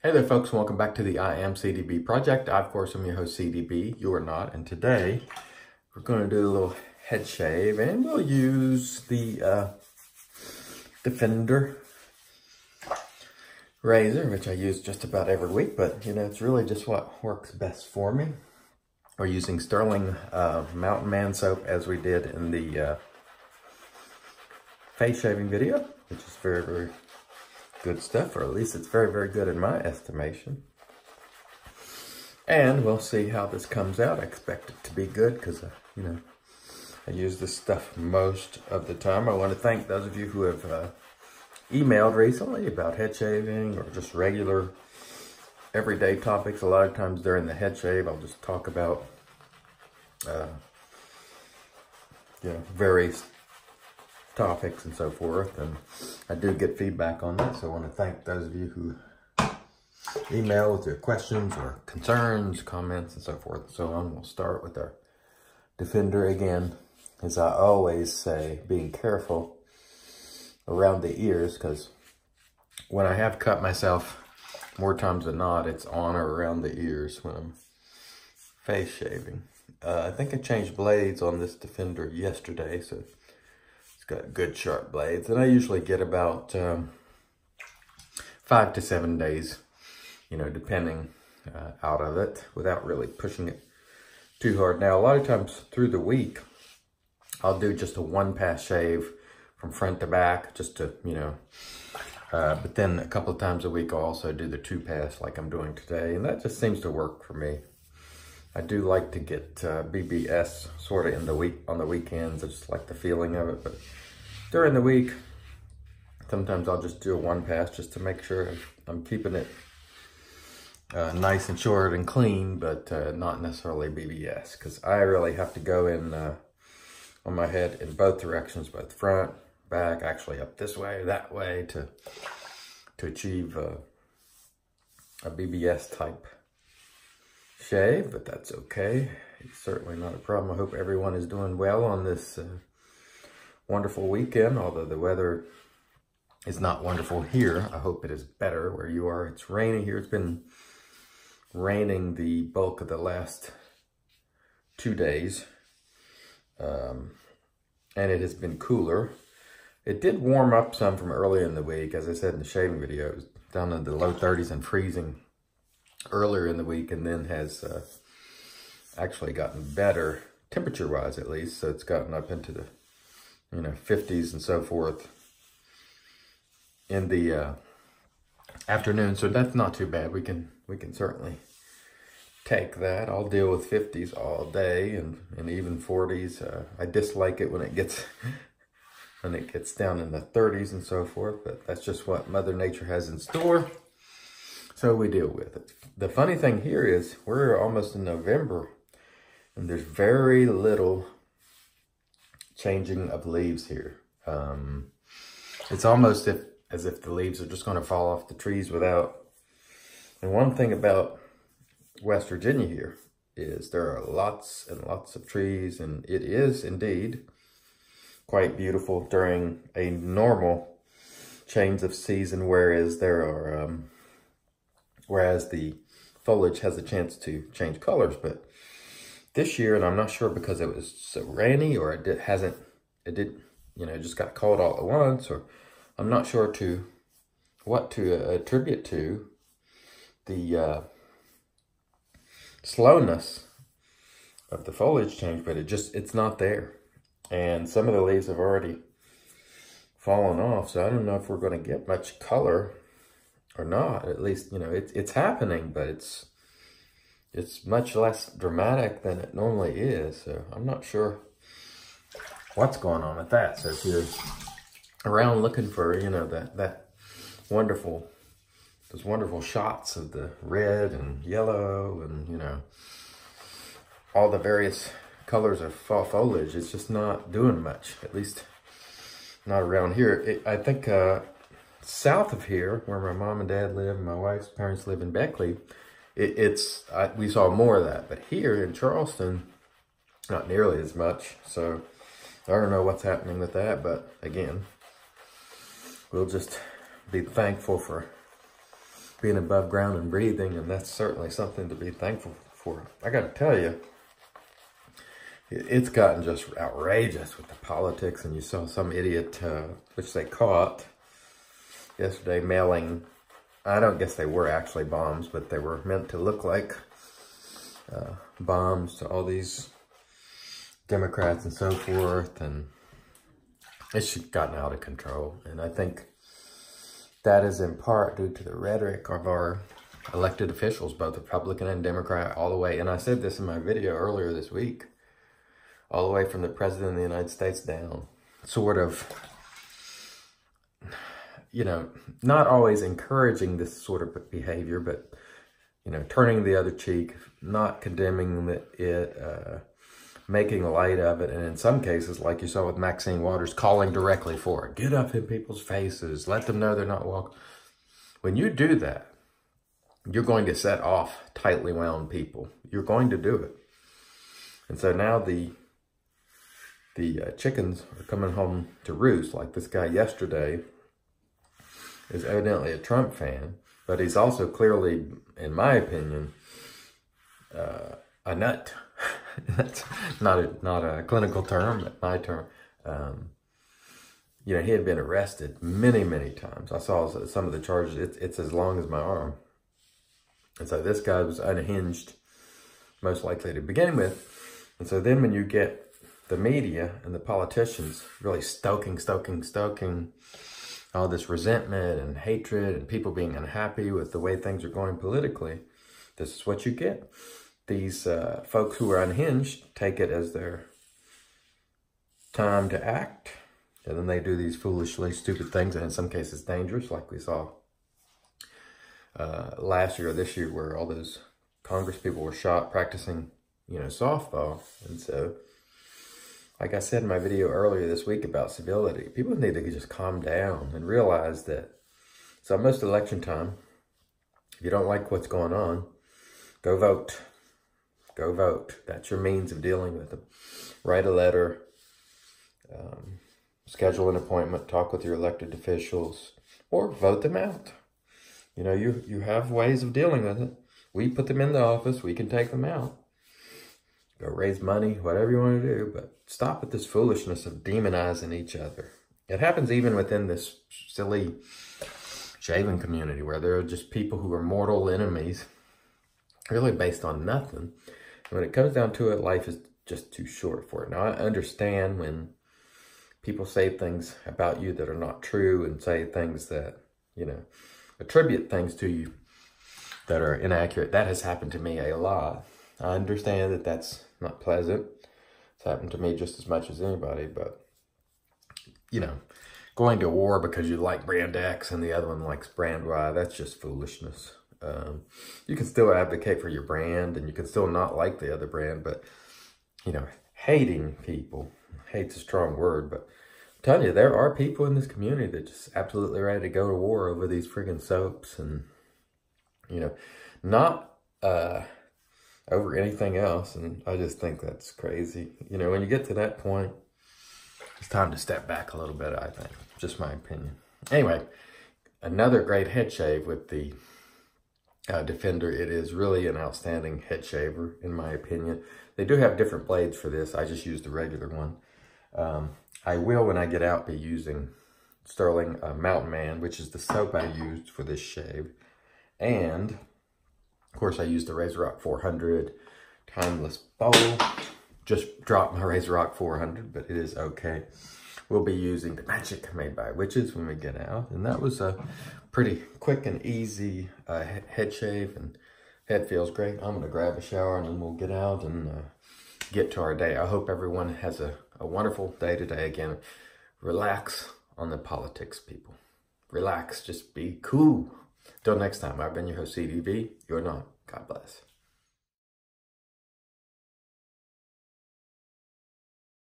Hey there folks, welcome back to the I Am CDB project. I, of course, am your host CDB, you are not, and today we're going to do a little head shave and we'll use the Defender razor, which I use just about every week, but you know, it's really just what works best for me. We're using Stirling Mountain Man soap as we did in the face shaving video, which is very, very good stuff, or at least it's very, very good in my estimation. And we'll see how this comes out. I expect it to be good because, you know, I use this stuff most of the time. I want to thank those of you who have emailed recently about head shaving or just regular everyday topics. A lot of times during the head shave, I'll just talk about, you know, various topics and so forth, and I do get feedback on that, so I want to thank those of you who email with your questions or concerns, comments, and so forth and so on. We'll start with our Defender again. As I always say, being careful around the ears, because when I have cut myself, more times than not, it's on or around the ears when I'm face shaving. I think I changed blades on this Defender yesterday, so got good sharp blades, and I usually get about 5 to 7 days, you know, depending out of it without really pushing it too hard. Now, a lot of times through the week, I'll do just a one-pass shave from front to back, just to, you know, but then a couple of times a week, I'll also do the two-pass like I'm doing today, and that just seems to work for me. I do like to get BBS sort of in the week, on the weekends. I just like the feeling of it, but during the week, sometimes I'll just do a one pass just to make sure I'm keeping it nice and short and clean, but not necessarily BBS, because I really have to go in on my head in both directions, both front, back, actually up this way, that way, to achieve a BBS type shave, but that's okay. It's certainly not a problem. I hope everyone is doing well on this wonderful weekend, although the weather is not wonderful here. I hope it is better where you are. It's raining here. It's been raining the bulk of the last 2 days, and it has been cooler. It did warm up some from early in the week. As I said in the shaving video, it was down in the low 30s and freezing earlier in the week, and then has actually gotten better temperature-wise, at least. So it's gotten up into the, you know, 50s and so forth in the afternoon. So that's not too bad. We can certainly take that. I'll deal with 50s all day and even 40s. I dislike it when it gets down in the 30s and so forth, but that's just what Mother Nature has in store. So we deal with it. The funny thing here is we're almost in November, and there's very little changing of leaves here. It's almost as if the leaves are just going to fall off the trees without. And one thing about West Virginia here is there are lots and lots of trees, and it is indeed quite beautiful during a normal change of season, whereas the foliage has a chance to change colors. But this year, and I'm not sure because it was so rainy, or it did, you know, just got cold all at once, or I'm not sure what to attribute to the slowness of the foliage change, but it's not there. And some of the leaves have already fallen off, so I don't know if we're going to get much color or not. At least, you know, it's happening, but it's much less dramatic than it normally is. So I'm not sure what's going on with that. So if you're around looking for, you know, those wonderful shots of the red and yellow and, you know, all the various colors of fall foliage, it's just not doing much, at least not around here. I think south of here, where my mom and dad live, and my wife's parents live in Beckley, we saw more of that. But here in Charleston, not nearly as much. So I don't know what's happening with that. But again, we'll just be thankful for being above ground and breathing, and that's certainly something to be thankful for. I got to tell you, it's gotten just outrageous with the politics, and you saw some idiot, which they caught yesterday, mailing, I don't guess they were actually bombs, but they were meant to look like bombs to all these Democrats and so forth, and it's gotten out of control. And I think that is in part due to the rhetoric of our elected officials, both Republican and Democrat, all the way. And I said this in my video earlier this week, all the way from the President of the United States down, sort of, you know, not always encouraging this sort of behavior, but, you know, turning the other cheek, not condemning it, making light of it, and in some cases, like you saw with Maxine Waters, calling directly for it. Get up in people's faces, let them know they're not welcome. When you do that, you're going to set off tightly wound people. You're going to do it. And so now the chickens are coming home to roost. Like this guy yesterday is evidently a Trump fan, but he's also clearly, in my opinion, a nut. That's not a clinical term, but my term. You know, he had been arrested many, many times. I saw some of the charges. It's as long as my arm. And so this guy was unhinged, most likely to begin with. And so then when you get the media and the politicians really stoking all this resentment and hatred and people being unhappy with the way things are going politically, this is what you get. These folks who are unhinged take it as their time to act, and then they do these foolishly stupid things, and in some cases dangerous, like we saw last year or this year, where all those Congress people were shot practicing, you know, softball. And so, like I said in my video earlier this week about civility, people need to just calm down and realize that it's almost election time. If you don't like what's going on, go vote. Go vote. That's your means of dealing with them. Write a letter, schedule an appointment, talk with your elected officials, or vote them out. You know, you have ways of dealing with it. We put them in the office. We can take them out. Go raise money, whatever you want to do, but stop with this foolishness of demonizing each other. It happens even within this silly shaving community, where there are just people who are mortal enemies, really based on nothing. When it comes down to it, life is just too short for it. Now, I understand when people say things about you that are not true and say things that, you know, attribute things to you that are inaccurate. That has happened to me a lot. I understand that that's not pleasant. It's happened to me just as much as anybody, but, you know, going to war because you like brand X and the other one likes brand Y, that's just foolishness. You can still advocate for your brand, and you can still not like the other brand, but, you know, hating people, hate's a strong word, but I'm telling you, there are people in this community that just absolutely ready to go to war over these friggin' soaps, and, you know, not over anything else. And I just think that's crazy. You know, when you get to that point, it's time to step back a little bit, I think. Just my opinion. Anyway, another great head shave with the Defender. It is really an outstanding head shaver, in my opinion. They do have different blades for this. I just used the regular one. I will, when I get out, be using Stirling Mountain Man, which is the soap I used for this shave. And, of course, I used the RazoRock 400 Timeless Bowl. Just dropped my RazoRock 400, but it is okay. We'll be using the Magic Made by Witches when we get out. And that was a pretty quick and easy head shave, and head feels great. I'm going to grab a shower, and then we'll get out and get to our day. I hope everyone has a wonderful day today. Again, relax on the politics, people. Relax. Just be cool. Till next time, I've been your host, CDV. You're not. God bless.